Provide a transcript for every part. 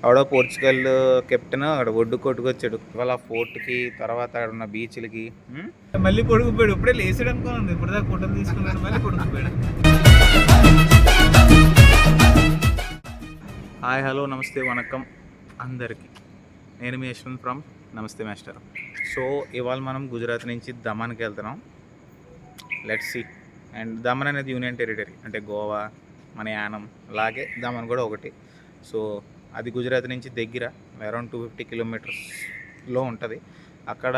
ఆవిడ Portugal captain అక్కడ ఒడ్డు కొట్టుకొచ్చాడు ఇవాళ ఫోర్ట్కి, తర్వాత అక్కడ ఉన్న బీచ్లకి. మళ్ళీ పొడుగుపోయాడు. ఇప్పుడే లేచాడు అనుకోండి, ఇప్పుడు దాకా ఫోటోలు తీసుకున్నాడు, మళ్ళీ పొడుగుపోయాడు. హాయ్, హలో, నమస్తే, వణకం అందరికీ. నేను మీ యశ్వంత్ ఫ్రమ్ నమస్తే మాస్టర్. సో ఇవాళ మనం గుజరాత్ నుంచి దమన్కి వెళ్తున్నాం. Let's see. అండ్ దమన్ అనేది యూనియన్ టెరిటరీ, అంటే గోవా, మన యానం అలాగే దమన్ కూడా ఒకటి. సో అది గుజరాత్ నుంచి దగ్గర, అరౌండ్ 250 కిలోమీటర్స్లో ఉంటుంది. అక్కడ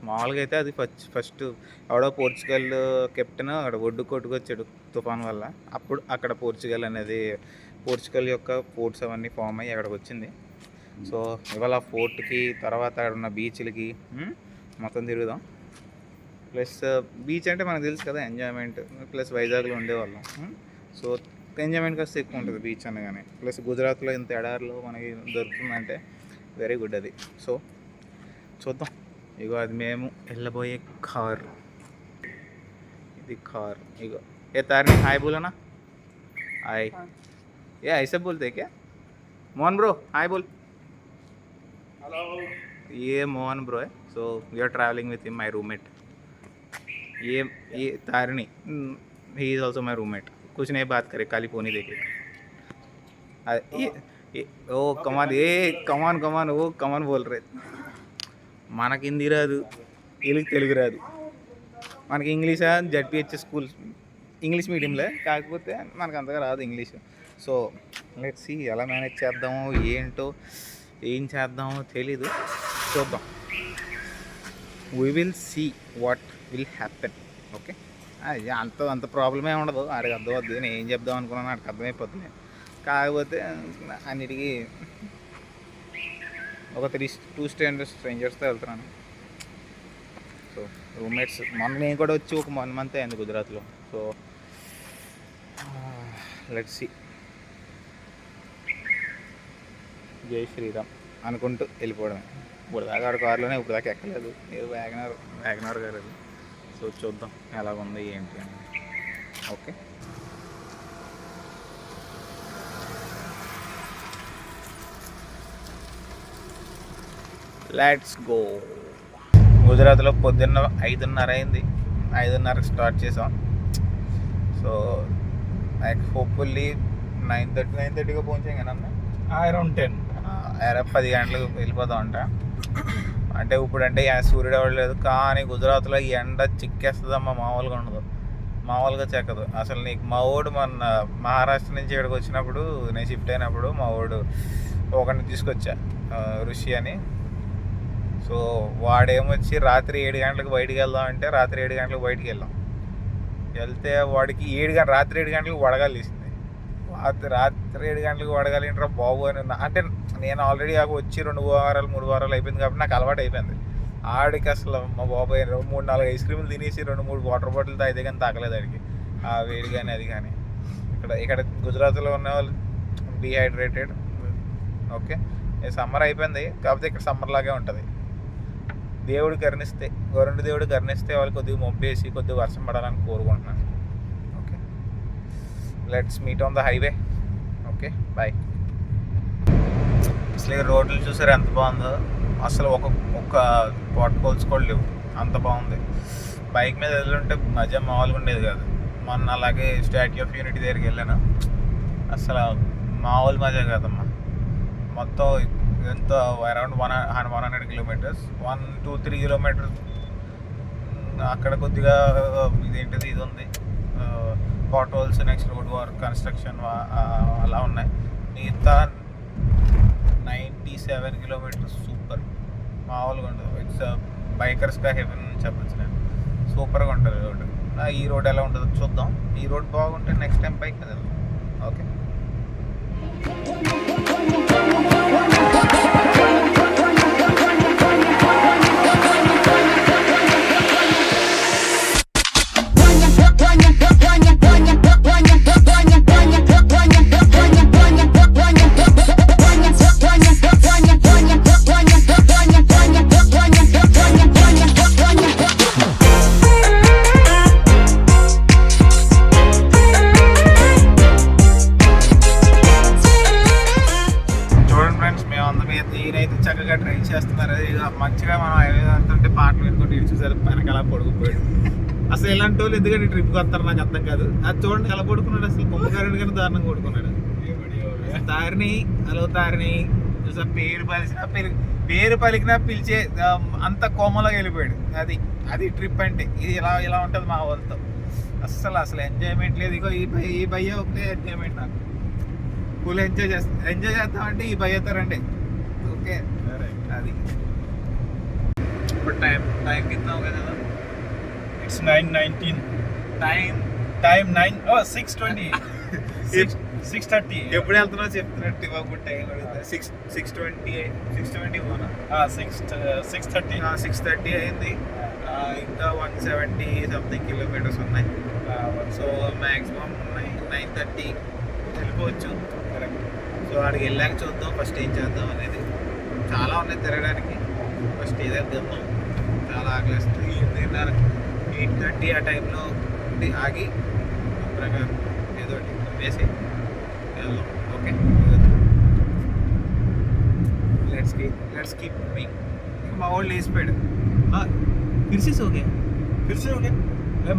మామూలుగా అయితే అది ఫస్ట్ ఎవడో పోర్చుగల్ కెప్టెన్ అక్కడ ఒడ్డు కొట్టుకొచ్చాడు తుఫాన్ వల్ల. అప్పుడు అక్కడ పోర్చుగల్ యొక్క ఫోర్ట్స్ అవన్నీ ఫామ్ అయ్యి అక్కడికి వచ్చింది. సో ఇవాళ ఫోర్ట్కి, తర్వాత అక్కడ ఉన్న బీచ్లకి మొత్తం తిరుగుదాం. ప్లస్ బీచ్ అంటే మనకు తెలుసు కదా, ఎంజాయ్మెంట్. ప్లస్ వైజాగ్లో ఉండేవాళ్ళం, సో ఎంజాయ్మెంట్ కాస్త ఎక్కువ ఉంటుంది బీచ్ అనగానే. ప్లస్ గుజరాత్లో ఇంత ఎడారిలో మనకి దొరుకుతుందంటే వెరీ గుడ్ అది. సో చూద్దాం. ఇగో అది మేము వెళ్ళబోయే కార్, ఇది కార్. ఇగో ఏ तारनी हाय बोलो ना, हाय. ये ऐसे बोलते क्या? मोहन ब्रो हाय बोल. हेलो, ये मोहन ब्रो है. So we are travelling with him, my roommate. ये Tarini, he is also my roommate. कुछ नहीं बात करे, खाली फोन ही देखे. ओ कमान, ఏ కమాన్ ఓ కమాన్ బోల్ రే. మనకి హిందీ రాదు, వీళ్ళకి తెలుగు రాదు. మనకి ఇంగ్లీష్ జడ్పిహెచ్ స్కూల్ ఇంగ్లీష్ మీడియంలే, కాకపోతే మనకు అంతగా రాదు ఇంగ్లీష్. సో లెట్స్ సీ ఎలా మేనేజ్ చేద్దామో, ఏంటో ఏం చేద్దామో తెలీదు, చూద్దాం. We will see what will happen. Okay, అంత ప్రాబ్లమే ఉండదు. ఆడికి అర్థమవుద్ది. నేను ఏం చెప్దాం అనుకున్నాను ఆడికి అర్థమైపోతుంది. కాకపోతే అన్నిటికీ ఒక 2 స్ట్రేంజర్స్తో వెళ్తున్నాను. So roommates. మొన్న నేను కూడా వచ్చి ఒక 1 మంత్ అయింది గుజరాత్లో. So let's see. జై శ్రీరామ్ అనుకుంటూ వెళ్ళిపోవడమే. ఇప్పుడు దాకా ఆడ కారులోనే, ఇప్పుడు దాకా ఎక్కలేదు. ఏదో వ్యాగనార్ గారు అది. సో చూద్దాం ఎలా ఉంది ఏంటి అని. Okay, let's go. గుజరాత్లో పొద్దున్న 5:30 అయింది. 5:30కి స్టార్ట్ చేసాం. సో హోప్ఫుల్లీ 9:30గా పਹੁంచాం కదా అరౌండ్ 10, 10 గంటలకు వెళ్ళిపోతాం అంట. అంటే ఇప్పుడంటే సూర్యుడు అవ్వలేదు, కానీ గుజరాత్లో ఈ ఎండ చిక్కేస్తుందమ్మా. మామూలుగా ఉండదు, మామూలుగా చెక్కదు అసలు. నీకు మా వాడు మొన్న మహారాష్ట్ర నుంచి ఇక్కడికి వచ్చినప్పుడు, నేను షిఫ్ట్ అయినప్పుడు మా వాడు ఒకరిని తీసుకొచ్చా, ఋషి అని. సో వాడేమొచ్చి రాత్రి 7 గంటలకు బయటికి వెళ్దాం అంటే రాత్రి 7 గంటలకు బయటికి వెళ్తే వాడికి రాత్రి 7 గంటలకు వడగాలి తీసింది. రాత్రి 7 గంటలకు వడగాలి ఏంట్రా బాబు అని. అంటే నేను ఆల్రెడీ వచ్చి 2 వారాలు 3 వారాలు అయిపోయింది కాబట్టి నాకు అలవాటు అయిపోయింది. ఆడికి అసలు మా బాబాయ్ 3-4 ఐస్ క్రీములు తినేసి 2-3 వాటర్ బాటిల్ తాగితే కానీ తాగలేదు ఆడికి ఆ వేడి కానీ అది కానీ. ఇక్కడ గుజరాత్లో ఉన్న వాళ్ళు డీహైడ్రేటెడ్. ఓకే, సమ్మర్ అయిపోయింది, కాకపోతే ఇక్కడ సమ్మర్ లాగే ఉంటుంది. దేవుడు కరుణిస్తే, వరుణుడి దేవుడు కరుణిస్తే వాళ్ళు కొద్దిగా మొబ్బేసి కొద్దిగా వర్షం పడాలని కోరుకుంటున్నాను. Okay, let's meet on the highway. Okay, bye. అసలు రోడ్లు చూసారు ఎంత బాగుందో. అసలు ఒక వాటర్ ఫాల్స్ కూడా లేవు, అంత బాగుంది. బైక్ మీద వెళ్ళుంటే మజా మామూలుగా ఉండేది కాదు. మొన్న అలాగే స్టాట్యూ ఆఫ్ యూనిటీ దగ్గరికి వెళ్ళాను, అసలు మామూలు మజా కాదమ్మా. మొత్తం ఎంత అరౌండ్ 100 కిలోమీటర్స్, 1-2-3 కిలోమీటర్స్ అక్కడ కొద్దిగా ఇది ఉంది, water holes, next road work, construction అలా ఉన్నాయి. మిగతా 97 కిలోమీటర్స్ సూపర్, మామూలుగా ఉండదు. ఇట్స్ బైకర్స్గా హెవెన్ అని చెప్పచ్చు నేను. సూపర్గా ఉంటుంది రోడ్. ఈ రోడ్ ఎలా ఉంటుందో చూద్దాం. ఈ రోడ్ బాగుంటే నెక్స్ట్ టైం బైక్ మీద వెళ్దాం. ఓకే, ఈయనైతే చక్కగా డ్రైవ్ చేస్తున్నారు. అది మంచిగా మనం హైవే వెళ్తుంటే పాటలు వినుకుంటూ ఇటు చూసారు వెనక అలా పడుకుపోయాడు. అసలు ఇలాంటి వాళ్ళు ఎందుకంటే ట్రిప్కి వస్తారు నాకు అర్థం కాదు. అది చూడండి ఎలా పడుకున్నాడు, అసలు కుంభకారుడు కానీ దారుణంగా పడుకున్నాడు. తారిని హలో తారిని చూసా పేరు పలికినా పిలిచే అంత కోమలోకి వెళ్ళిపోయాడు. అది ట్రిప్ అంటే ఇది ఇలా ఉంటుంది మా వాళ్ళతో. అసలు ఎంజాయ్మెంట్ లేదు. ఇగో ఈ భయ్య ఒకటే ఎంజాయ్మెంట్ నాకు. ఫుల్ ఎంజాయ్ చేస్తామంటే ఈ భయ్యతో రండి. ఓకే అది ఇప్పుడు టైం కింద కదా. It's 9:19. Time 9. Oh, 6:20. 6:30. ఎప్పుడు వెళ్తున్నావు చెప్తున్నట్టు ఇవ్వకుండా టైం అడుగుతా. 6:20 6:30. 6:30 అయింది. ఇంకా 170 సంథింగ్ కిలోమీటర్స్ ఉన్నాయి. సో మ్యాక్సిమం 9:30 వెళ్ళిపోవచ్చు. సో అక్కడికి వెళ్ళాక చూద్దాం ఫస్ట్ ఏం చేద్దాం అనేది. చాలా ఉన్నాయి తిరగడానికి. ఫస్ట్ ఏదేద్దాం, చాలా ఆకలిస్తుంది. 8:30 ఆ టైంలో ఉండి ఆగి అప్పుడుగా ఏదో ఒకటి వేసి వెళ్దాం. Okay let's keep moving. మా వాళ్ళు వేసిపోయాడు. ఫిర్సీస్ ఓకే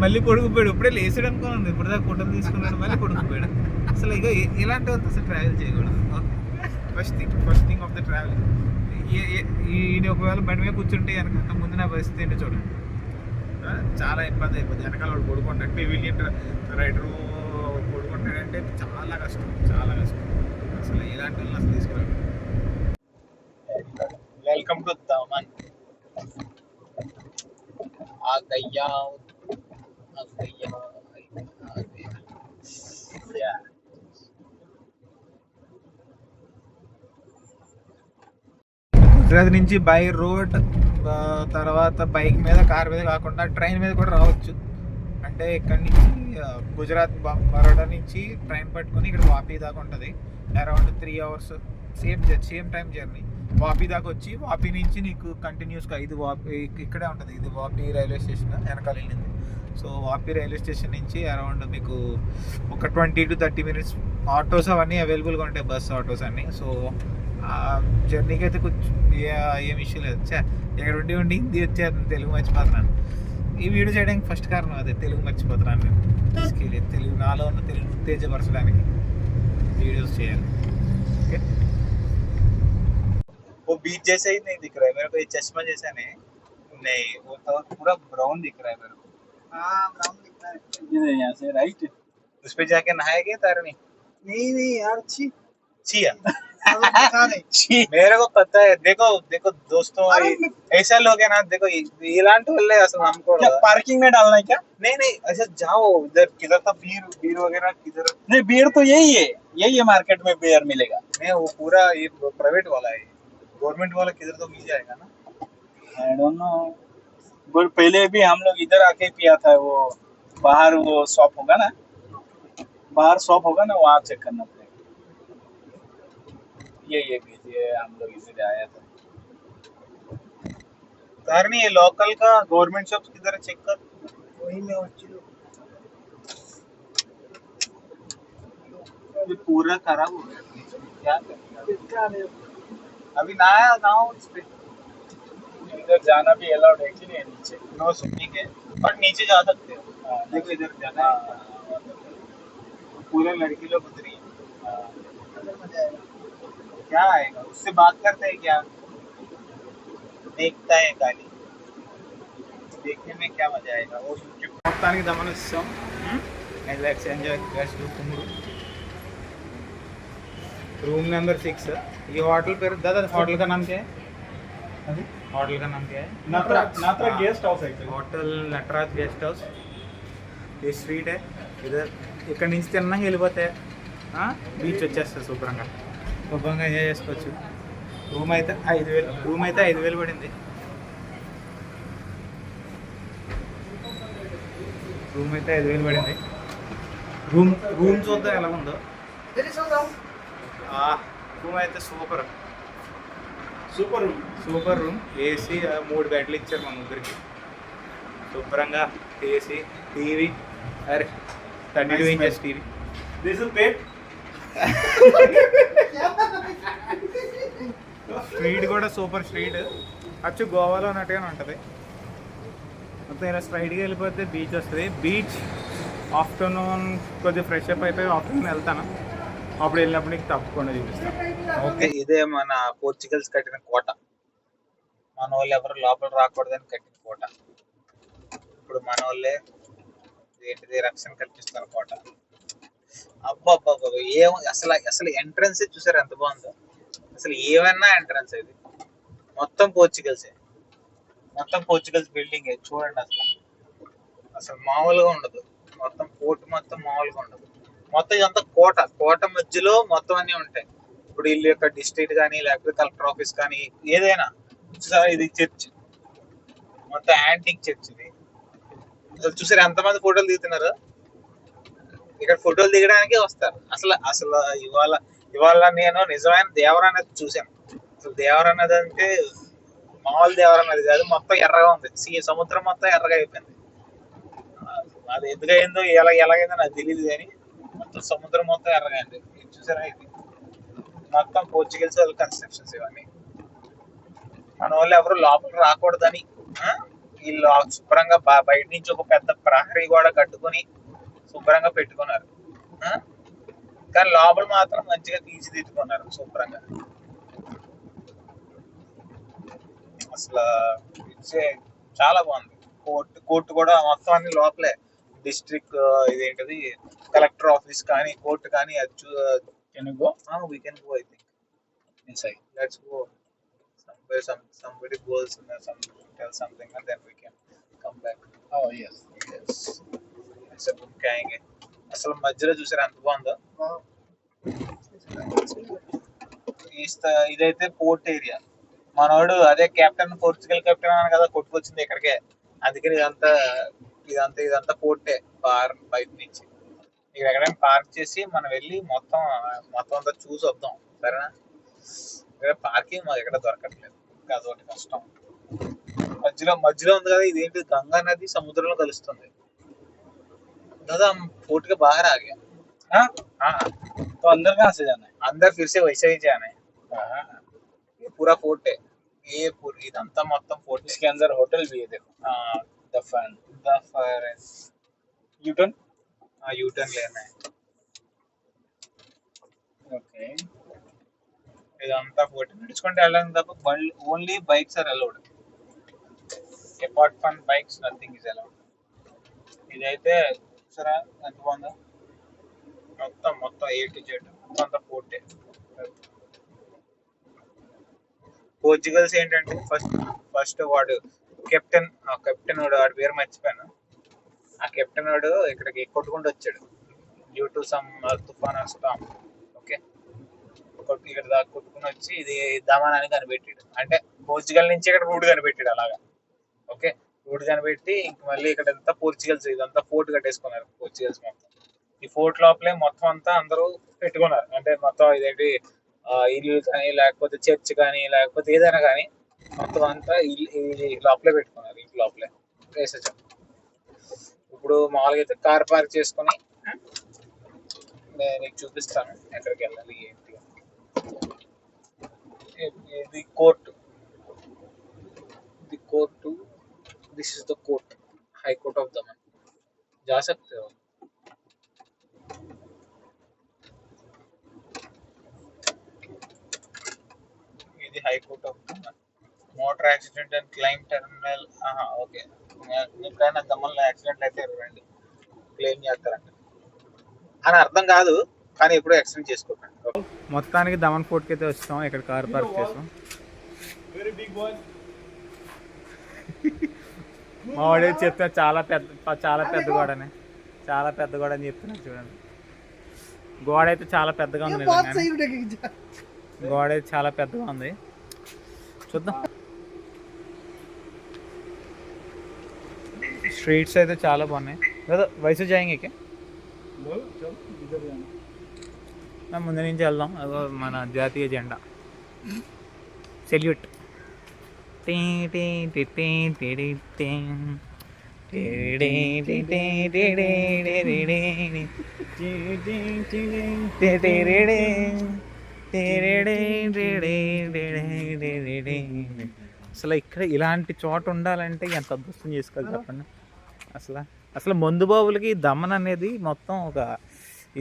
మళ్ళీ పొడుగుపోయాడు. ఇప్పుడే లేసాడు అనుకోండి. ఇప్పుడు దాకా ఫోటోలు తీసుకున్నాడు, మళ్ళీ పొడుగుపోయాడు. అసలు ఇక ఇలాంటి వాళ్ళతో అసలు ట్రావెల్ చేయకూడదు. Okay first thing of the travel. ఈయన ఒకవేళ బండి మీద కూర్చుంటే వెనక ముందు నా పరిస్థితి ఏంటో చూడండి. చాలా ఇబ్బంది అయిపోతుంది. వెనకాల వాడు పడుకుంటాడు. పెవిలియన్ రైడరు పడుకుంటాడంటే చాలా కష్టం. అసలు ఇలాంటి వాళ్ళని అసలు తీసుకురాడు. Welcome to Daman. గుజరాత్ నుంచి బై రోడ్, తర్వాత బైక్ మీద, కార్ మీద కాకుండా ట్రైన్ మీద కూడా రావచ్చు. అంటే ఇక్కడి నుంచి గుజరాత్ బరోడా నుంచి ట్రైన్ పట్టుకొని ఇక్కడ వాపీ దాకా ఉంటుంది. Around 3 hours same time journey. Vapi దాకా వచ్చి వాపీ నుంచి నీకు కంటిన్యూస్గా ఇది వాపీ ఇక్కడే ఉంటుంది. ఇది వాపీ రైల్వే స్టేషన్ వెనకాల వెళ్ళింది. సో వాపీ రైల్వే స్టేషన్ నుంచి అరౌండ్ మీకు ఒక 20 to 30 minutes ఆటోస్ అవన్నీ అవైలబుల్గా ఉంటాయి, బస్ ఆటోస్ అన్నీ. సో జర్నీకి అయితే కొంచెం ఏం ఇష్యూ లేదు. ఇక్కడ ఉండి హిందీ వచ్చేది, తెలుగు మర్చిపోతున్నాను. ఈ వీడియో చేయడానికి ఫస్ట్ కారణం అదే, తెలుగు మర్చిపోతున్నాను నేను. తీసుకెళ్ళి నాలో ఉన్న తెలుగు ఉత్తేజపరచడానికి వీడియోస్ చేయాలి. ओके वो बीच जैसा ही नहीं दिख रहा है मेरे को. ये चश्मा जैसा नहीं वो तो पूरा ब्राउन दिख रहा है मेरे को. हाँ ब्राउन दिख रहा है. ये यहाँ से राइट उस पे जाके नहाएंगे तारनी. नहीं यार छी मेरे को पता है. देखो दोस्तों ऐसा लोग है ना. देखो इलांट वाले असल हमको पार्किंग में डालना है क्या. नहीं अच्छा जाओ इधर. किधर था बीर वगैरह किधर. नहीं बीर तो यही है मार्केट में बीयर मिलेगा. नहीं वो पूरा ये प्राइवेट वाला है. गवर्नमेंट वाला किधर तो मिल जाएगा ना. I don't know. बट पहले भी हम लोग इधर आके पिया था. वो बाहर वो शॉप होगा ना वहाँ चेक करना पड़ेगा. ये हम लोग इधर आया था. तारनी ये लोकल का गवर्नमेंट शॉप किधर है चेक कर. वही में ये पूरा खराब हो गया. क्या कर अभी नया गाँव इस पे. इधर जाना भी अलाउड है कि नहीं. नीचे नो स्विमिंग है बट नीचे जा सकते हो. देखो इधर जाना है. पूरा लड़की लोग उतरी है. क्या आएगा उससे बात करते हैं क्या. देखता है गाली. देखने में क्या मजा आएगा. वो यूट्यूब మొత్తానికి దమన్ వచ్చాం. Let's enjoy. లెట్స్ డూ కుమ్ముడు. Room number 6. ये होटल पर दादा होटल का नाम क्या है. होटल का नाम क्या है. नात्रा गेस्ट हाउस है. Hotel Nataraj guest house. ये स्ट्रीट है इधर. ఇక్కడ నుంచి తిన్నాక వెళ్ళిపోతే బీచ్ వచ్చేస్తుంది శుభ్రంగా ఎంజాయ్ చేసుకోవచ్చు. రూమ్ అయితే 5,000 పడింది. రూమ్ చూద్దాం ఎలా ఉందో. రూమ్ అయితే సూపర్ రూమ్. ఏసీ 3 బెడ్లు ఇచ్చారు మా ముగ్గురికి. శుభ్రంగా ఏసీ, టీవీ. అరే 32 inches టీవీ. స్ట్రీట్ కూడా సూపర్ స్ట్రీట్, అచ్చు గోవాలో ఉన్నట్టుగానే ఉంటుంది. మొత్తం ఇలా స్ట్రైట్గా వెళ్ళిపోతే బీచ్ వస్తుంది. బీచ్ ఆఫ్టర్నూన్ కొద్దిగా ఫ్రెష్ అప్ అయిపోయి ఆఫ్టర్నూన్ వెళ్తాను, అప్పుడు వెళ్ళినప్పుడు నీకు తప్పకుండా చూపిస్తాను. ఓకే, ఇదే మన పోర్చుగల్స్ కట్టిన కోట. మన వాళ్ళు ఎవరు లోపల రాకూడదని కట్టిన కోట. ఇప్పుడు మన వాళ్ళే ఏంటిది రక్షణ కల్పిస్తారు కోట. అబ్బా ఏం అసలు అసలు ఎంట్రన్స్ చూసారు ఎంత బాగుందో. అసలు ఏమన్నా ఎంట్రన్స్ ఇది మొత్తం పోర్చుగల్సే, మొత్తం పోర్చుగల్స్ బిల్డింగ్ చూడండి. అసలు అసలు మామూలుగా ఉండదు. మొత్తం పోర్ట్ మొత్తం మామూలుగా ఉండదు. మొత్తం ఇదంతా కోట, కోట మధ్యలో మొత్తం అన్ని ఉంటాయి. ఇప్పుడు వీళ్ళ యొక్క డిస్ట్రిక్ట్ కానీ లేకపోతే కలెక్టర్ ఆఫీస్ కానీ ఏదైనా. ఇది చర్చ్, మొత్తం యాంటిక్ చర్చ్ ఇది. అసలు చూసారు ఎంతమంది ఫోటోలు దిగుతున్నారు. ఇక్కడ ఫోటోలు దిగడానికి వస్తారు. అసలు అసలు ఇవాళ నేను నిజమైన దేవరా నది చూశాను. అసలు దేవరా నది అంటే మామూలు దేవరా నది కాదు, మొత్తం ఎర్రగా ఉంది. సముద్రం మొత్తం ఎర్రగా అయిపోయింది. అది ఎందుకైందో ఎలాగైందో నాకు తెలియదు, కానీ మొత్తం సముద్రం మొత్తం ఎర్రగా అయింది. ఇది చూసారా, ఇది మొత్తం పోర్చుగల్స్ వాళ్ళ కన్స్ట్రక్షన్స్ ఇవన్నీ. మన వాళ్ళు ఎవరు లోపల రాకూడదని వీళ్ళు శుభ్రంగా బయట నుంచి ఒక పెద్ద ప్రహరీ గోడ కట్టుకొని శుభ్రంగా పెట్టుకున్నారు. కానీ లోపల మాత్రం మంచిగా తీర్చిదిద్దుకున్నారు శుభ్రంగా. అసలు చాలా బాగుంది. కోర్టు కూడా మొత్తం అన్ని లోపలే. డిస్ట్రిక్ట్ ఇదేంటది కలెక్టర్ ఆఫీస్ కానీ కోర్టు కానీ అది can you go? We can go, I think. Inside. Let's go. Somebody goes and tell something and then we can come back. Oh yes. It's a good kind. అసలు మధ్యలో చూసారు ఎంత బాగుందో. ఇదైతే port area. మనోడు అదే కెప్టెన్, పోర్చుగల్ కెప్టెన్ అని కదా కొట్టుకొచ్చింది ఇక్కడికే. అందుకని ఇదంతా పోర్టే. బయట నుంచి ఇక్కడ ఎక్కడైనా పార్క్ చేసి మనం వెళ్ళి మొత్తం అంతా చూసి వద్దాం, సరేనా? ఇక్కడ పార్కింగ్ మాకు ఎక్కడ దొరకట్లేదు, అదొకటి కష్టం. మధ్యలో ఉంది కదా, ఇదేంటి గంగా నది సముద్రంలో కలుస్తుంది కదా. फोर्ट के बाहर आ गया। तो अंदर कहाँ से जाना है? अंदर फिर से वैसे ही जाना है। ये पूरा फोर्ट है, ये पूरी इదంతా మొత్తం फोर्ट। इसके अंदर होटल भी है, देखो। The fire U turn. यूटर्न लेना है। ఓకే, ఇదంతా फोर्ट నడుచుకుంటూ వెళ్ళాలి తప్ప only bikes are allowed. Apart from bikes nothing is allowed. ఇదైతే సరే ఎంత బాగుందో. మొత్తం ఏ టు జెడ్ మొత్తం పోర్టే. పోర్చుగల్స్ ఏంటంటే ఫస్ట్ వాడు కెప్టెన్ వాడు పేరు మర్చిపోయాను. ఆ కెప్టెన్ వాడు ఇక్కడికి కొట్టుకుంటూ వచ్చాడు డ్యూ టు సమ్ తుఫాన్ ఆర్ స్టార్మ్. ఓకే, ఇక్కడ దాకా కొట్టుకుని వచ్చి ఇది దమన్ అని కనిపెట్టాడు. అంటే పోర్చుగల్ నుంచి ఇక్కడ రూట్ కనిపెట్టాడు అలాగా. ఓకే, రూట్ కనిపెట్టి ఇంక మళ్ళీ ఇక్కడ అంతా పోర్చుగల్స్ ఇదంతా ఫోర్ట్ కట్టేసుకున్నారు పోర్చుగల్స్ మొత్తం. ఈ ఫోర్ట్ లోపలే మొత్తం అంతా అందరూ పెట్టుకున్నారు. అంటే మొత్తం ఇదేంటి ఇల్లు కానీ లేకపోతే చర్చ్ కానీ లేకపోతే ఏదైనా కానీ మొత్తం అంతా లోపలే పెట్టుకున్నారు. ఇంటి లోపలే వేసేసాం. ఇప్పుడు మామూలుగా అయితే కార్ పార్క్ చేసుకుని నేను నీకు చూపిస్తాను ఎక్కడికి వెళ్ళాలి ఏంటి. ఇది court, this is the court, high court of दमन. जा सकते हो. ఇది high court of Thaman. Motor accident and claim terminal. Okay, ఎప్పుడైనా దమన్లో యాక్సిడెంట్ అయితే రండి, క్లెయిమ్ చేస్తారంట అని అర్థం కాదు, కానీ ఎప్పుడు యాక్సిడెంట్ చేసుకోకండి. మొత్తానికి దమన్ ఫోర్ట్కి అయితే వచ్చాం. ఇక్కడ కార్ పార్క్ చేసాం. మా వాడే చెప్తున్నా చాలా పెద్ద గోడనే, చాలా పెద్ద గోడ అని చెప్తున్నా. చూడండి, గోడ అయితే చాలా పెద్దగా ఉంది. గోడ అయితే చాలా పెద్దగా ఉంది. చూద్దాం. స్ట్రీట్స్ అయితే చాలా బాగున్నాయి కదా. వయసు జాయింగ్ ముందు నుంచి వెళ్దాం. అదో మన జాతీయ జెండా సెల్యూట్. అసలు ఇక్కడ ఇలాంటి చోట ఉండాలంటే ఎంత అదృష్టం చేసుకోవాలి చెప్పండి. అసలు అసలు మందు బాబులకి దమన్ అనేది మొత్తం ఒక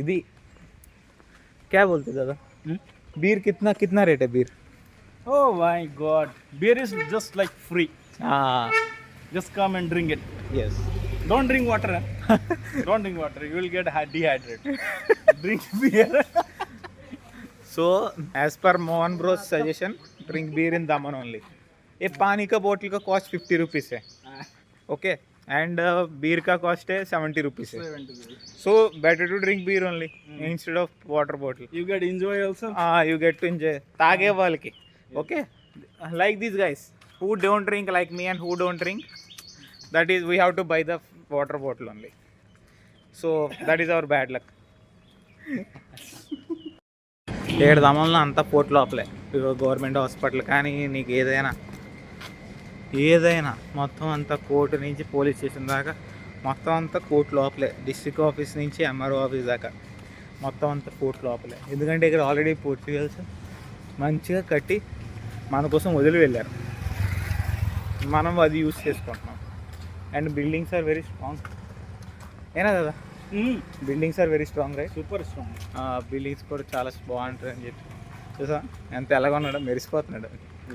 ఇది క్యా బోల్తుంది కదా. బీర్ కిतना कितना रेट है बीर? Oh my God, beer is just like free. Just come and drink it. Yes. Don't drink water. Don't drink water. You will get dehydrated. Drink beer. So as per Mohan bro's suggestion, drink beer in Daman only. ये पानी का बोतल का cost 50 rupees है. Okay and बीर का cost है 70 rupees है. So better to drink beer only instead of water bottle. You get enjoy also. You get to enjoy. తాగే వాళ్ళకి. Okay, like these guys who don't drink like me and who don't drink, that is we have to buy the water bottle only. So that is our bad luck. ఏడు దమంలో అంతా port లోపలే government hospital. కానీ నీకు ఏదైనా మొత్తం అంతా court నుంచి police station దాకా మొత్తం అంతా కోర్టు లోపలే. డిస్ట్రిక్ట్ ఆఫీస్ నుంచి ఎంఆర్ఓ ఆఫీస్ దాకా మొత్తం అంతా కోర్టు లోపలే. ఎందుకంటే ఇక్కడ ఆల్రెడీ పోర్చుగల్స్ మంచిగా కట్టి మన కోసం వదిలి వెళ్ళారు. మనం అది యూస్ చేసుకుంటున్నాం. And buildings are very strong. ఏనా కదా, buildings are very strong right. Super strong. Buildings కూడా చాలా బాగుంటుంది అని చెప్పి చూసా ఎంత ఎలాగ ఉన్నాడో మెరిసిపోతున్నాడు.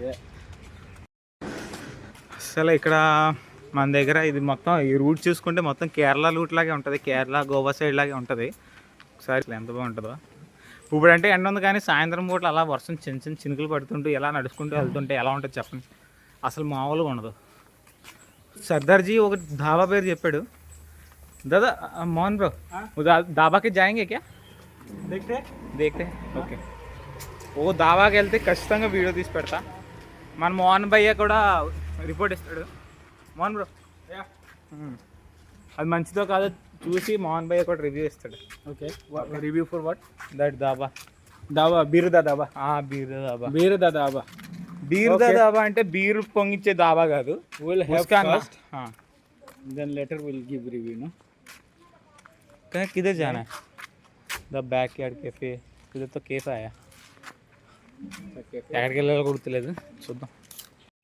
Yeah. అసలు ఇక్కడ మన దగ్గర ఇది మొత్తం ఈ రూట్ చూసుకుంటే మొత్తం కేరళ రూట్ లాగే ఉంటుంది. కేరళ గోవా సైడ్ లాగే ఉంటుంది. ఒకసారి ఎంత బాగుంటుందో. ఇప్పుడు అంటే ఎండ ఉంది కానీ సాయంత్రం పూట అలా వర్షం చిన్న చిన్న చినుకులు పడుతుంటూ ఎలా నడుచుకుంటూ వెళ్తుంటే ఎలా ఉంటుంది చెప్పండి. అసలు మామూలుగా ఉండదు. సర్దార్జీ ఒక ధాబా పేరు చెప్పాడు. దాదా మోహన్ బ్రో దాబాకి జాయింగే క్యా దేఖతే ఓకే. ఓ దాబాకి వెళ్తే ఖచ్చితంగా వీడియో తీసి పెడతా. మన మోహన్ భయ్య కూడా రిపోర్ట్ ఇస్తాడు. మోహన్ బ్రో అది మంచిదో కాదో చూసి మోహన్ భయ్య కూడా రివ్యూ ఇస్తాడు. Okay. Review for what? That dhaba. Daba, beer da daba. Beer dhaba. Beer da daba. Beer dhaba అంటే బీర్ పొంగిచ్చే దాబా కాదు. We'll have उसका ना- first. हाँ. Then later we'll give review, no? कहीं किधर जाना है? The backyard cafe. ఇదతో కేఫ్ ఆయా ఎక్కడికి వెళ్ళాలో గుర్తులేదు. చూద్దాం.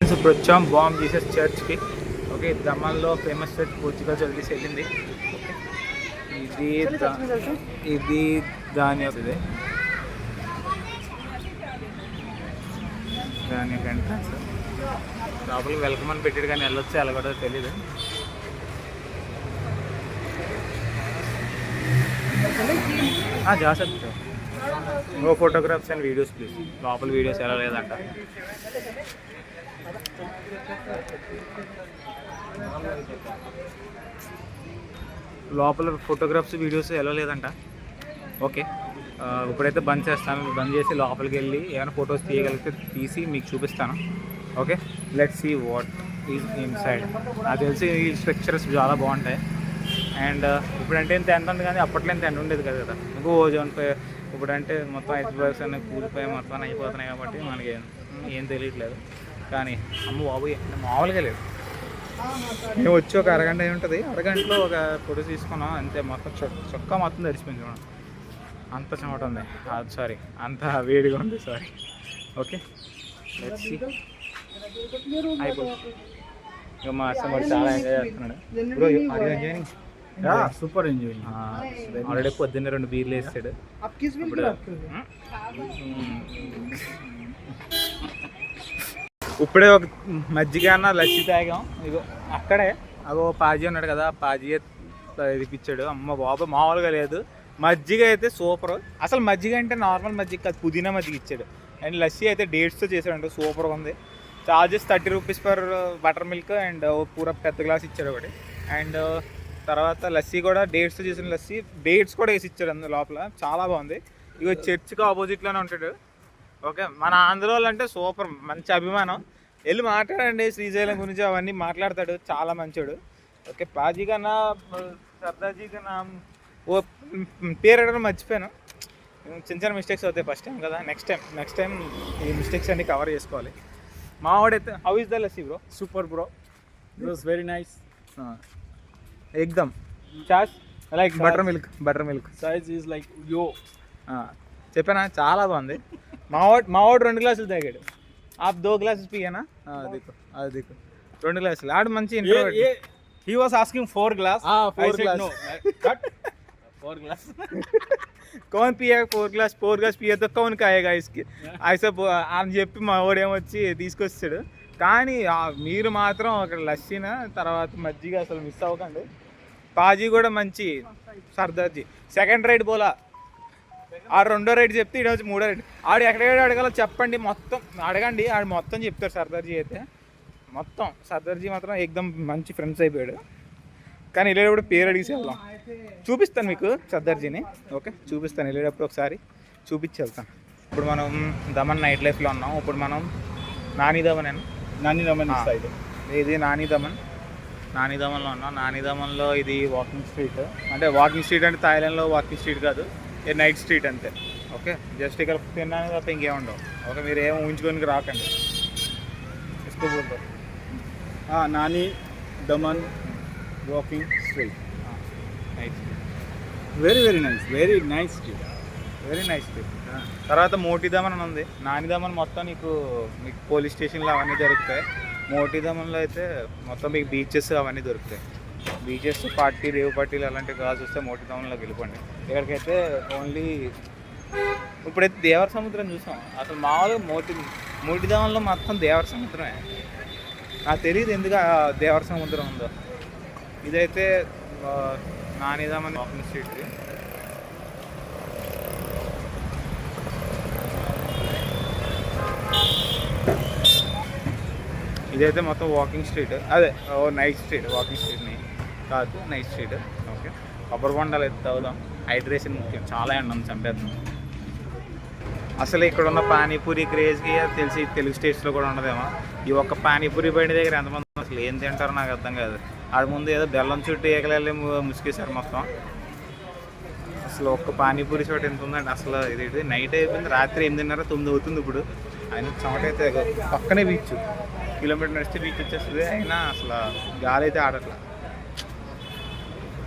ఇప్పుడు వచ్చాం బాంబ్ జీసస్ చర్చ్కి. ఓకే, దమన్లో ఫేమస్ చర్చ్ పోర్చుగల్ చదివేసి వెళ్ళింది. ఇది ఇది దాని యొక్క దాని యొక్క ఎంట్రన్స్. లోపలికి వెల్కమ్ అని పెట్టాడు కానీ వెళ్ళొచ్చు వెళ్ళకూడదో తెలీదు. जा सकते हो. No photographs and videos please. లోపల వీడియోస్ ఎలా లేదంట. లోపల ఫోటోగ్రాఫ్స్ వీడియోస్ ఎలా లేదంట. ఓకే, ఇప్పుడైతే బంద్ చేస్తాను. బంద్ చేసి లోపలికి వెళ్ళి ఏమైనా ఫొటోస్ తీయగలిగితే తీసి మీకు చూపిస్తాను. Okay, let's see what is inside. నాకు తెలిసి ఈ స్ట్రక్చర్స్ చాలా బాగుంటాయి. అండ్ ఇప్పుడంటే ఇంత ఎండ ఉంది కానీ అప్పట్లో ఇంత ఎండ ఉండేది కదా. ఇంకో ఓజోన్ ఇప్పుడంటే మొత్తం ఐస్బర్గ్స్ అన్నీ కూలిపోయి మొత్తం అయిపోతున్నాయి కాబట్టి మనకి ఏం తెలియట్లేదు. కానీ అమ్మ బాబు మామూలుగా లేదు. మేము వచ్చి ఒక అరగంట అయి ఉంటుంది. అరగంటలో ఒక ఫోటో తీసుకున్నాం అంతే. మొత్తం చొక్కా మొత్తం తడిసిపోయింది చూడండి. అంత చెమట ఉంది. సారీ, అంత వేడిగా ఉంది. సారీ. ఓకే, అయిపోయింది. ఇక మా అసలు మరి చాలా ఎంజాయ్ చేస్తున్నాడు. Bro are you enjoying? Yeah, super enjoying. Already పొద్దున్నే 2 బీర్లు వేసాడు. ఇప్పుడే ఒక మజ్జిగ అన్న లస్సీ తాగాం. ఇగో అక్కడే అగో పాజీ ఉన్నాడు కదా, పాజీ ఇప్పించాడు. అమ్మ బాబు మామూలుగా లేదు. మజ్జిగ అయితే సూపర్. అసలు మజ్జిగ అంటే నార్మల్ మజ్జిగ కాదు, పుదీనా మజ్జిగ ఇచ్చాడు. అండ్ లస్సీ అయితే డేట్స్తో చేశాడు. సూపర్గా ఉంది. Charges 30 rupees per buttermilk and పూర పెద్ద గ్లాస్ ఇచ్చాడు ఒకటి. అండ్ తర్వాత లస్సీ కూడా డేట్స్తో చేసిన లస్సీ, డేట్స్ కూడా వేసి ఇచ్చాడు అందులో లోపల. చాలా బాగుంది. ఇక చర్చ్కి ఆపోజిట్లోనే ఉంటాడు. ఓకే, మన ఆంధ్రాలో అంటే సూపర్, మంచి అభిమానం. వెళ్ళి మాట్లాడండి శ్రీశైలం గురించి, అవన్నీ మాట్లాడతాడు. చాలా మంచోడు. ఓకే, పాజీ కన్నా సర్దార్జీ కన్నా ఓ పేరు అడగడం మర్చిపోయాను. చిన్న చిన్న మిస్టేక్స్ అవుతాయి ఫస్ట్ టైం కదా. నెక్స్ట్ టైం ఈ మిస్టేక్స్ అన్నీ కవర్ చేసుకోవాలి. మావాడైతే how is the lassi bro? Super bro. It was very nice. ఎక్దమ్ చాస్ like buttermilk. Size is like yo. చెప్పానా, చాలా బాగుంది. మావాడు 2 గ్లాసులు తాగాడు. ఆప్ 2 గ్లాసెస్ పియేనా? అది దిక్కు 2 గ్లాసులు. ఆడు మంచి introvert. He was asking 4 glass. I 4 said glass. no. Cut. 4 glass. कौन पिएगा 4 ग्लास पिए तो कौन खाएगा इसकी ऐसा అని చెప్పి మా వాడు ఏమొచ్చి తీసుకొచ్చాడు. కానీ మీరు మాత్రం అక్కడ లస్సీన తర్వాత మజ్జిగ అసలు మిస్ అవ్వకండి. పాజీ కూడా మంచి సర్దార్జీ సెకండ్ రైడ్ పోలా. ఆ 2వ రైడ్ చెప్తే ఈరోజు 3వ రైడ్. ఆడు ఎక్కడెక్కడ అడగాలో చెప్పండి, మొత్తం అడగండి, ఆడు మొత్తం చెప్తారు సర్దార్జీ అయితే. మొత్తం సర్దార్జీ మాత్రం ఏకదం మంచి ఫ్రెండ్స్ అయిపోయాడు. కానీ వెళ్ళేటప్పుడు పేరు అడిగి వెళ్దాం. చూపిస్తాను మీకు సర్దార్జీని. ఓకే, చూపిస్తాను వెళ్ళేటప్పుడు ఒకసారి చూపించి వెళ్తాను. ఇప్పుడు మనం దమన్ నైట్ లైఫ్లో ఉన్నాం. ఇప్పుడు మనం నాని దమన్ side. ఇది నాని దమన్లో ఉన్నాం. నాని దమన్లో ఇది వాకింగ్ స్ట్రీట్. అంటే వాకింగ్ స్ట్రీట్ అంటే థాయిలాండ్లో వాకింగ్ స్ట్రీట్ కాదు, ఇది నైట్ స్ట్రీట్ అంతే. ఓకే, జస్ట్ ఇక్కడ తిన్నాను తప్ప ఇంకేముండవు. ఓకే, మీరు ఏమో ఊహించుకొని రాకండి. తీసుకోబోతారు Nani Daman walking street. Night Very nice. Very nice street. Very nice trip. తర్వాత మోటీ దమన్ అని ఉంది. నాని దమన్ మొత్తం మీకు పోలీస్ స్టేషన్లో అవన్నీ దొరుకుతాయి. మోటీ దమన్లో అయితే మొత్తం మీకు బీచెస్ అవన్నీ దొరుకుతాయి. బీచెస్ రేవ్ పార్టీలు అలాంటివి కావాల్సి వస్తే మోటీ దమన్లోకి వెళ్ళిపోండి. ఇక్కడికైతే ఓన్లీ ఇప్పుడైతే దేవర సముద్రం చూసాం. అసలు మామూలుగా మోటీ దమన్లో మొత్తం దేవర సముద్రమే. నాకు తెలియదు ఎందుకు ఆ దేవర సముద్రం ఉందో. ఇదైతే నాని దమన్ వాకింగ్ స్ట్రీట్. ఇదైతే మొత్తం వాకింగ్ స్ట్రీట్. అదే నైట్ స్ట్రీట్. వాకింగ్ స్ట్రీట్ని కాదు, నైట్ స్ట్రీట్. ఓకే, కొబ్బరి బొండాలు అయితే తాగుదాం. హైడ్రేషన్ ముఖ్యం, చాలా ఎండ చంపేద్దాం. అసలు ఇక్కడ ఉన్న పానీపూరి క్రేజ్కి తెలిసి తెలుగు స్టేట్స్లో కూడా ఉండదేమో. ఈ ఒక్క పానీపూరి బండి దగ్గర ఎంతమంది అసలు ఏం తింటారో నాకు అర్థం కాదు. ఆడి ముందు ఏదో బెల్లం చుట్టూ ఏకలే ముసుకేశారు మొత్తం. అసలు ఒక్క పానీపూరి చోట ఎంత ఉందండి. అసలు ఇది నైట్ అయిపోయింది, రాత్రి 8:30, 9 అవుతుంది. ఇప్పుడు ఆయన చెమట అయితే పక్కనే బీచ్, కిలోమీటర్ నడిస్తే బీచ్ వచ్చేస్తుంది. అయినా అసలు గాలి అయితే ఆడట్లా.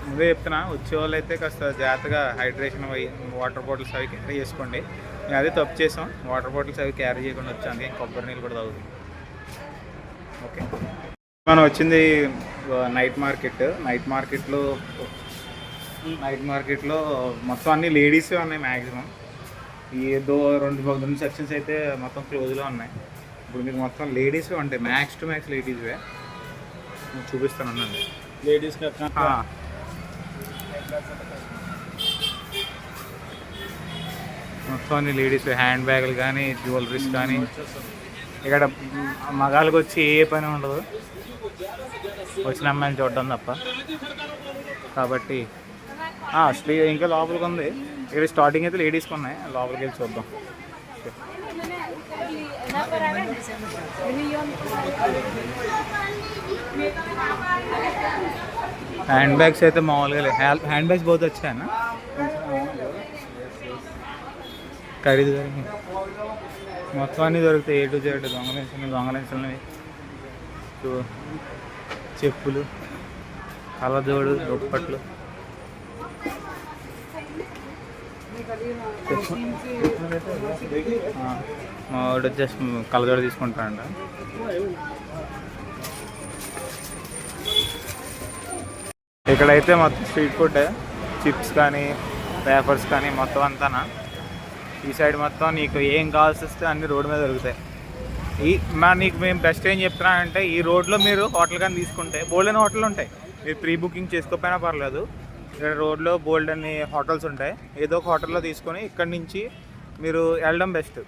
ముందే చెప్తున్నా, వచ్చేవాళ్ళు అయితే కాస్త జాగ్రత్తగా హైడ్రేషన్ వాటర్ బాటిల్స్ అవి క్యారీ చేసుకోండి. మేము అదే తప్పు చేసాం, వాటర్ బాటిల్స్ అవి క్యారీ చేయకుండా వచ్చాను. కొబ్బరి నీళ్ళు కూడా తాగుతుంది. ఓకే, మనం వచ్చింది నైట్ మార్కెట్లో మొత్తం అన్ని లేడీసే ఉన్నాయి మ్యాక్సిమం. ఏదో 2 సెక్షన్స్ అయితే మొత్తం క్లోజ్లో ఉన్నాయి. ఇప్పుడు మీకు మొత్తం లేడీసే ఉంటాయి, మ్యాక్స్ టు మ్యాక్స్ లేడీస్వే. చూపిస్తాను అన్నాను. Ladies ka మొత్తం అన్ని లేడీస్వే. హ్యాండ్ బ్యాగులు కానీ, జ్యువెలరీస్ కానీ. ఇక్కడ మగాళ్ళకి వచ్చి ఏ పని ఉండదు, వచ్చిన అమ్మాయిని చూడడం తప్ప. కాబట్టి ఇంకా లోపలికి ఉంది. ఇక్కడ స్టార్టింగ్ అయితే లేడీస్కి ఉన్నాయి. లోపలికి వెళ్ళి చూద్దాం. హ్యాండ్ బ్యాగ్స్ అయితే మామూలుగా లేదు. హ్యాండ్ బ్యాగ్స్ बहुत अच्छा है ना. ఖరీదు గారి మొత్తం అన్నీ దొరుకుతాయి. A to Z. దొంగలించినవి, చెప్పులు, కళ్ళజోడు, దుప్పట్లు. మా వాడు వచ్చేసి కళ్ళజోడు తీసుకుంటాడంట. ఇక్కడైతే మొత్తం స్ట్రీట్ ఫుడ్, చిప్స్ కానీ, పేపర్స్ కానీ మొత్తం అంతా. ఈ సైడ్ మొత్తం నీకు ఏం కావాల్సి వస్తే అన్ని రోడ్డు మీద దొరుకుతాయి. నీకు మేము బెస్ట్ ఏం చెప్తున్నానంటే, ఈ రోడ్లో మీరు హోటల్ కానీ తీసుకుంటే బోల్డ్ అని హోటల్ ఉంటాయి. మీరు ప్రీ బుకింగ్ చేసుకోకపోయినా పర్లేదు. ఇక్కడ రోడ్లో బోల్డ్ అన్ని హోటల్స్ ఉంటాయి. ఏదో ఒక హోటల్లో తీసుకొని ఇక్కడి నుంచి మీరు వెళ్ళడం బెస్ట్.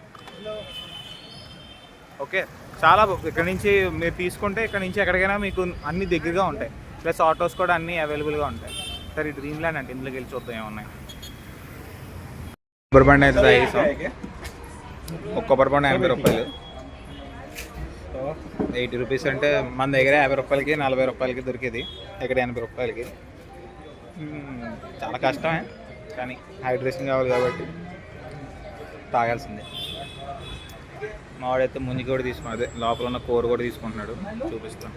ఓకే, చాలా ఇక్కడ నుంచి మీరు తీసుకుంటే ఇక్కడ నుంచి ఎక్కడికైనా మీకు అన్ని దగ్గరగా ఉంటాయి. ప్లస్ ఆటోస్ కూడా అన్నీ అవైలబుల్గా ఉంటాయి. సరే, డ్రీమ్ ల్యాండ్ అంటే ఇందులోకి వెళ్ళి చూద్దాం ఏమున్నాయి. కొబ్బరి బండి అయితే తాగేసాం. ఒక కొబ్బరి బండి 80 రూపాయలు. 80 రూపీస్ అంటే మన దగ్గర 50 రూపాయలకి 40 రూపాయలకి దొరికేది, ఇక్కడ 80 రూపాయలకి. చాలా కష్టమే, కానీ హైడ్రేషన్ కావాలి కాబట్టి తాగాల్సిందే. మావాడైతే ముంజి కూడా తీసుకున్నాడు, అదే లోపల ఉన్న కూర కూడా తీసుకుంటున్నాడు. చూపిస్తాను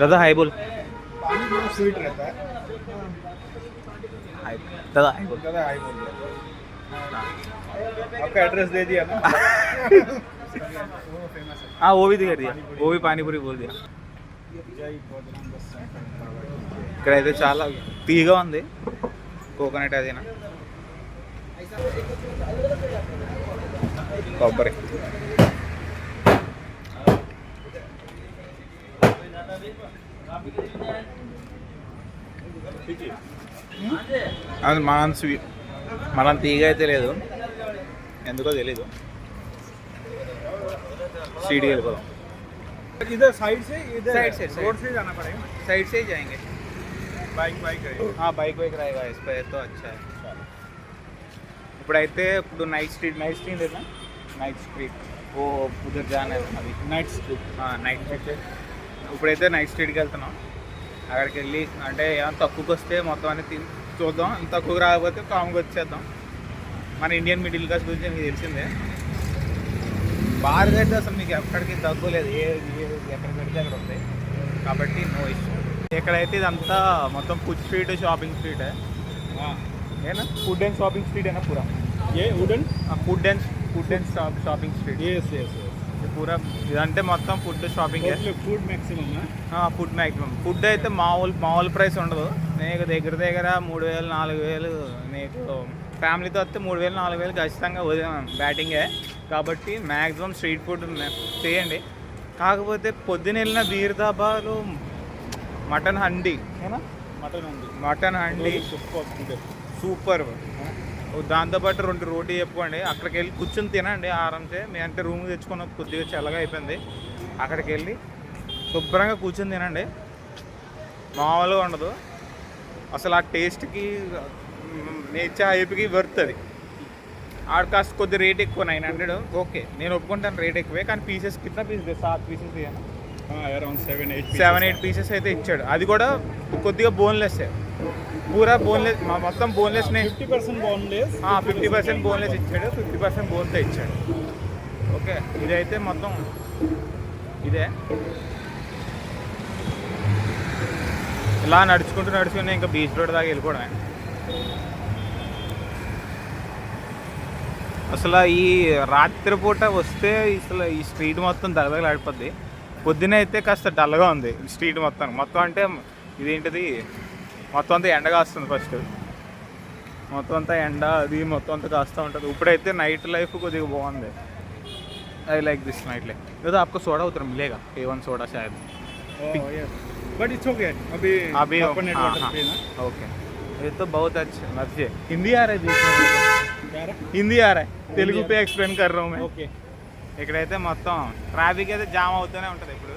కదా. హైబుల్ स्वीट रहता है. दादा ज़्यादा हाई बोल रहा है. आपका एड्रेस दे दिया ना हाँ वो भी दिखा दिया वो भी पानी पूरी बोल दिया ఇక్కడైతే చాలా తీగా ఉంది కోకోనట్ అదేనా కొబ్బరి అది మనం స్వీట్ మనం తీగ అయితే లేదు ఎందుకో తెలీదు सीढ़ी వెళ్ళిపోదాం इधर साइड से इधर साइड से रोड से जाना पड़ेगा साइड से ही जाएंगे बाइक हाँ बाइक वाइक रहेगा इस पर तो अच्छा है ఇప్పుడైతే ఇప్పుడు నైట్ స్ట్రీట్ లేదా నైట్ స్ట్రీట్ ఓ ఉదర్ జానా అవి नाइट स्ट्रीट నైట్ స్ట్రీట్ ఇప్పుడైతే నైట్ స్ట్రీట్కి వెళ్తున్నాం అక్కడికి వెళ్ళి అంటే ఏమైనా తక్కువకి వస్తే మొత్తం అన్ని చూద్దాం తక్కువకి రాకపోతే కామ్గా వచ్చేద్దాం మన ఇండియన్ మిడిల్ క్లాస్ గురించి మీకు తెలిసిందే బాగా అయితే అసలు మీకు ఎక్కడికి తగ్గులేదు ఎక్కడ పెడితే అక్కడ ఉంటాయి కాబట్టి నో ఇష్యూ ఇక్కడైతే ఇదంతా మొత్తం ఫుడ్ స్ట్రీట్ షాపింగ్ స్ట్రీట్ ఏనా ఫుడ్ అండ్ షాపింగ్ స్ట్రీట్ అయినా పూరా ये wooden food and shopping street yes yes పూరా ఇదంటే మొత్తం ఫుడ్ షాపింగ్ फूड मैक्सिमम है ఫుడ్ మ్యాక్సిమం ఫుడ్ అయితే మామూలు ప్రైస్ ఉండదు నీకు దగ్గర 3000 4000 నీకు ఫ్యామిలీతో వస్తే 3000 4000 ఖచ్చితంగా బ్యాటింగే కాబట్టి మ్యాక్సిమం స్ట్రీట్ ఫుడ్ చేయండి కాకపోతే పొద్దున వెళ్ళిన బీర్ దాబాలు మటన్ హండీ ఏనా మటన్ హండీ సూపర్ దాంతోపాటు 2 రోటీ చెప్పుకోండి అక్కడికి వెళ్ళి కూర్చొని తినండి ఆరాంసే మీ అంటే రూమ్ తెచ్చుకున్న కొద్దిగా చల్లగా అయిపోయింది అక్కడికి వెళ్ళి శుభ్రంగా కూర్చొని తినండి మామూలుగా ఉండదు అసలు ఆ టేస్ట్కి నేచర్ హైప్కి వర్తది ఆడ కాస్త కొద్ది రేట్ ఎక్కువ 900 ఓకే నేను ఒప్పుకుంటాను రేట్ ఎక్కువే కానీ పీసెస్ కింద పీసెస్ 7 పీసెస్ अराउंड 7-8 పీసెస్ అయితే ఇచ్చాడు అది కూడా కొద్దిగా బోన్లెస్ పూరా బోన్లెస్ మొత్తం బోన్లెస్ 50% boneless 50% బోన్లెస్ ఇచ్చాడు 50% బోన్తో ఇచ్చాడు ఓకే ఇదైతే మొత్తం ఇదే ఇలా నడుచుకుంటూ ఇంకా బీచ్ రోడ్ దాకా వెళ్ళిపోవడమే అసలు ఈ రాత్రిపూట వస్తే అసలు ఈ స్ట్రీట్ మొత్తం దగదగలాడిపోద్ది పొద్దున అయితే కాస్త డల్గా ఉంది స్ట్రీట్ మొత్తం అంటే ఇదేంటిది మొత్తం అంతా ఎండ కాస్తుంది ఫస్ట్ మొత్తం అంతా ఎండ అది మొత్తం అంతా కాస్తూ ఉంటుంది ఇప్పుడైతే నైట్ లైఫ్ కొద్దిగా బాగుంది I like this night life तो आपको सोडा उधर मिलेगा A1 सोडा शायद बट इट्स ओके अभी ओपन वाटर पे ना ओके ये तो बहुत अच्छा मजे हिंदी आ रहा है बीच में हिंदी आ रहा है तेलुगु पे एक्सप्लेन कर रहा हूँ मैं ओके ఇక్కడైతే మొత్తం ట్రాఫిక్ అయితే జామ్ అవుతూనే ఉంటుంది ఇప్పుడు